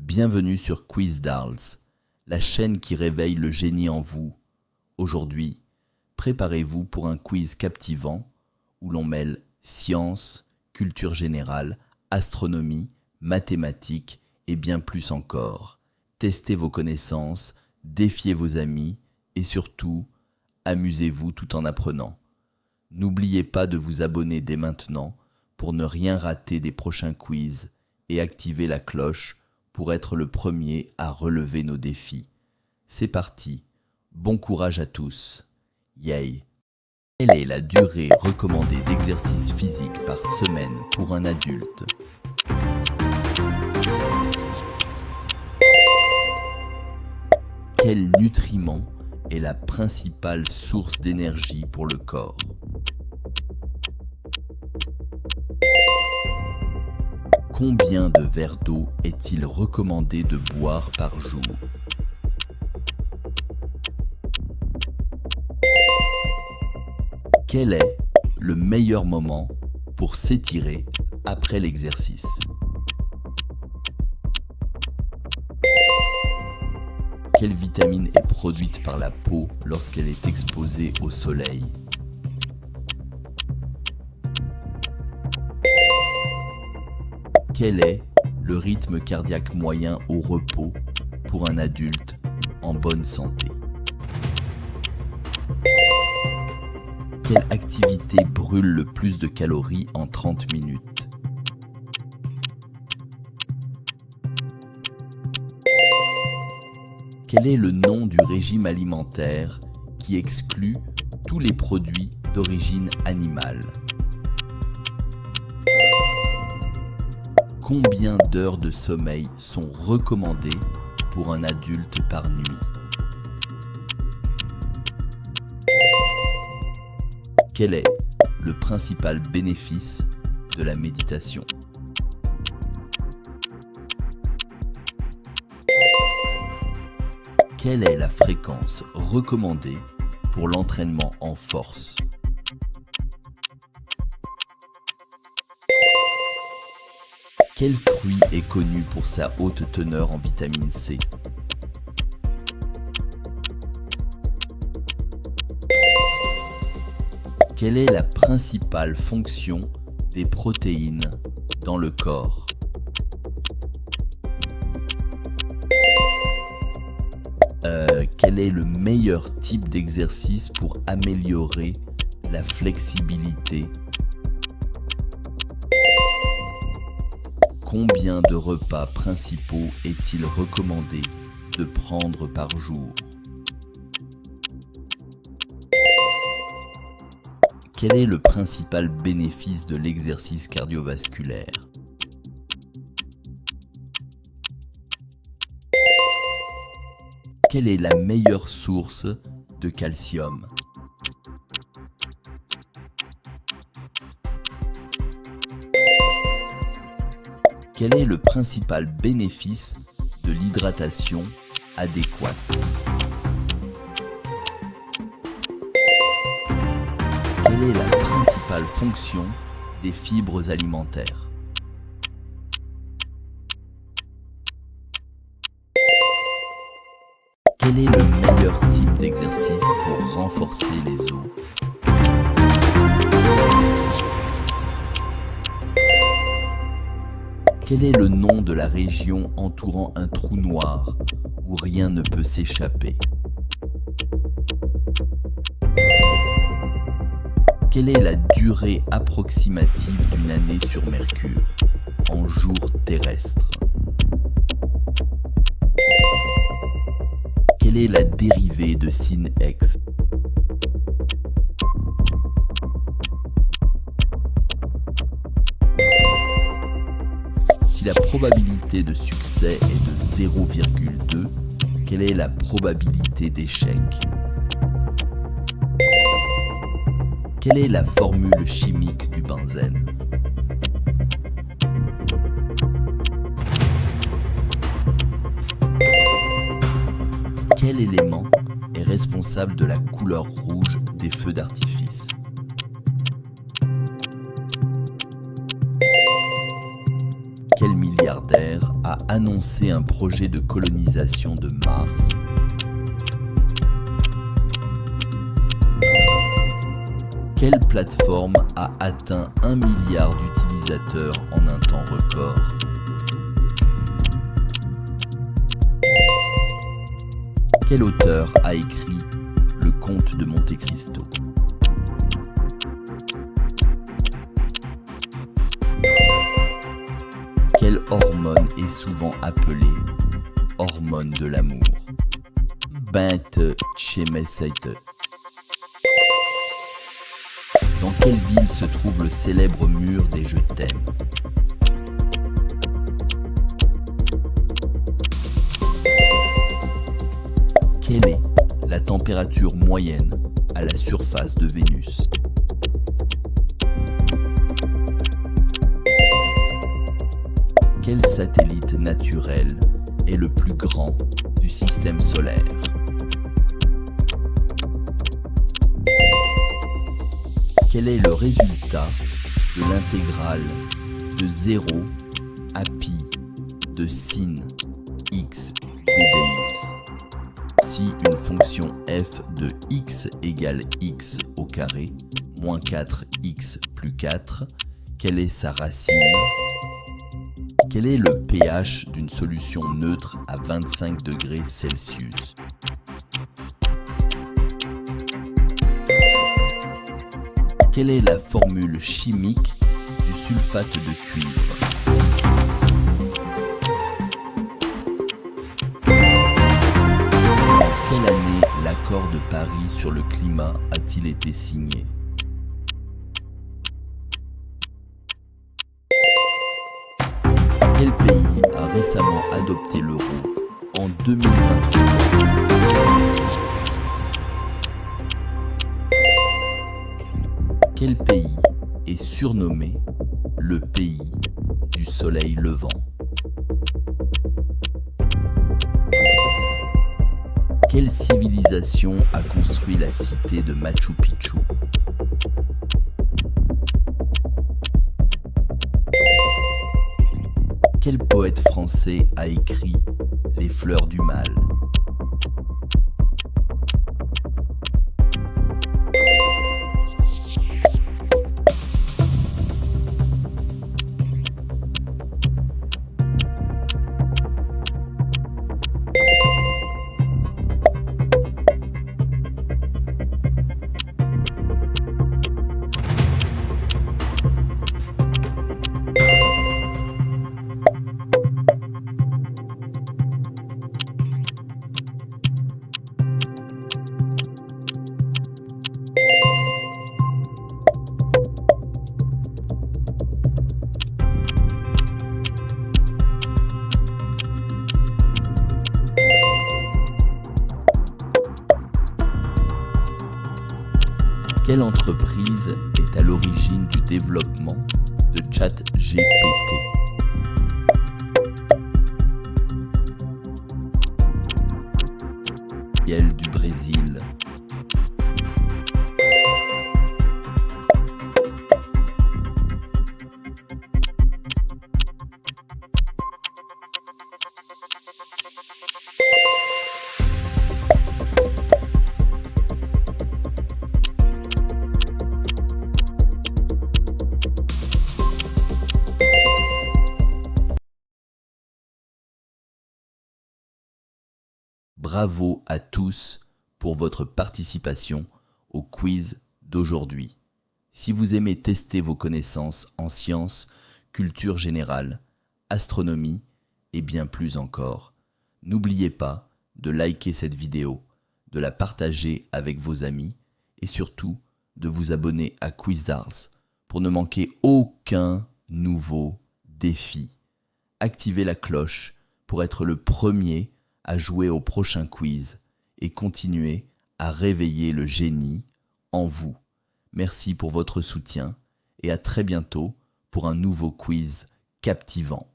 Bienvenue sur Quiz Darls, la chaîne qui réveille le génie en vous. Aujourd'hui, préparez-vous pour un quiz captivant où l'on mêle science, culture générale, astronomie, mathématiques et bien plus encore. Testez vos connaissances, défiez vos amis et surtout, amusez-vous tout en apprenant. N'oubliez pas de vous abonner dès maintenant pour ne rien rater des prochains quiz et activer la cloche pour être le premier à relever nos défis. C'est parti, bon courage à tous. Yay! Quelle est la durée recommandée d'exercice physique par semaine pour un adulte? Quel nutriment est la principale source d'énergie pour le corps? Combien de verres d'eau est-il recommandé de boire par jour? Quel est le meilleur moment pour s'étirer après l'exercice? Quelle vitamine est produite par la peau lorsqu'elle est exposée au soleil? Quel est le rythme cardiaque moyen au repos pour un adulte en bonne santé? Quelle activité brûle le plus de calories en 30 minutes? Quel est le nom du régime alimentaire qui exclut tous les produits d'origine animale? Combien d'heures de sommeil sont recommandées pour un adulte par nuit? Quel est le principal bénéfice de la méditation? Quelle est la fréquence recommandée pour l'entraînement en force? Quel fruit est connu pour sa haute teneur en vitamine C? Quelle est la principale fonction des protéines dans le corps? Quel est le meilleur type d'exercice pour améliorer la flexibilité? Combien de repas principaux est-il recommandé de prendre par jour? Quel est le principal bénéfice de l'exercice cardiovasculaire? Quelle est la meilleure source de calcium? Quel est le principal bénéfice de l'hydratation adéquate? Quelle est la principale fonction des fibres alimentaires? Quel est le meilleur type d'exercice pour renforcer les os? Quel est le nom de la région entourant un trou noir où rien ne peut s'échapper? Quelle est la durée approximative d'une année sur Mercure en jours terrestres? Quelle est la dérivée de sin x? Si la probabilité de succès est de 0,2, quelle est la probabilité d'échec? Quelle est la formule chimique du benzène? Quel élément est responsable de la couleur rouge des feux d'artifice? Quel milliardaire a annoncé un projet de colonisation de Mars? Quelle plateforme a atteint 1 milliard d'utilisateurs en un temps record? Quel auteur a écrit Le Comte de Monte Cristo? Quelle hormone est souvent appelée hormone de l'amour? Binte Chemesite. Dans quelle ville se trouve le célèbre mur des Je t'aime? Quelle est la température moyenne à la surface de Vénus? Quel satellite naturel est le plus grand du système solaire? Quel est le résultat de l'intégrale de 0 à pi de sin x dx? Si une fonction f de x égale x au carré moins 4x plus 4, quelle est sa racine? Quel est le pH d'une solution neutre à 25 degrés Celsius? Quelle est la formule chimique du sulfate de cuivre? En quelle année l'accord de Paris sur le climat a-t-il été signé? Quel pays a récemment adopté l'euro en 2023? Quel pays est surnommé le pays du soleil levant? Quelle civilisation a construit la cité de Machu Picchu? Quel poète français a écrit Les fleurs du mal? Quelle entreprise est à l'origine du développement de ChatGPT? Celle du Brésil. Bravo à tous pour votre participation au quiz d'aujourd'hui. Si vous aimez tester vos connaissances en sciences, culture générale, astronomie et bien plus encore, n'oubliez pas de liker cette vidéo, de la partager avec vos amis et surtout de vous abonner à Quizdarts pour ne manquer aucun nouveau défi. Activez la cloche pour être le premier à jouer au prochain quiz et continuer à réveiller le génie en vous. Merci pour votre soutien et à très bientôt pour un nouveau quiz captivant.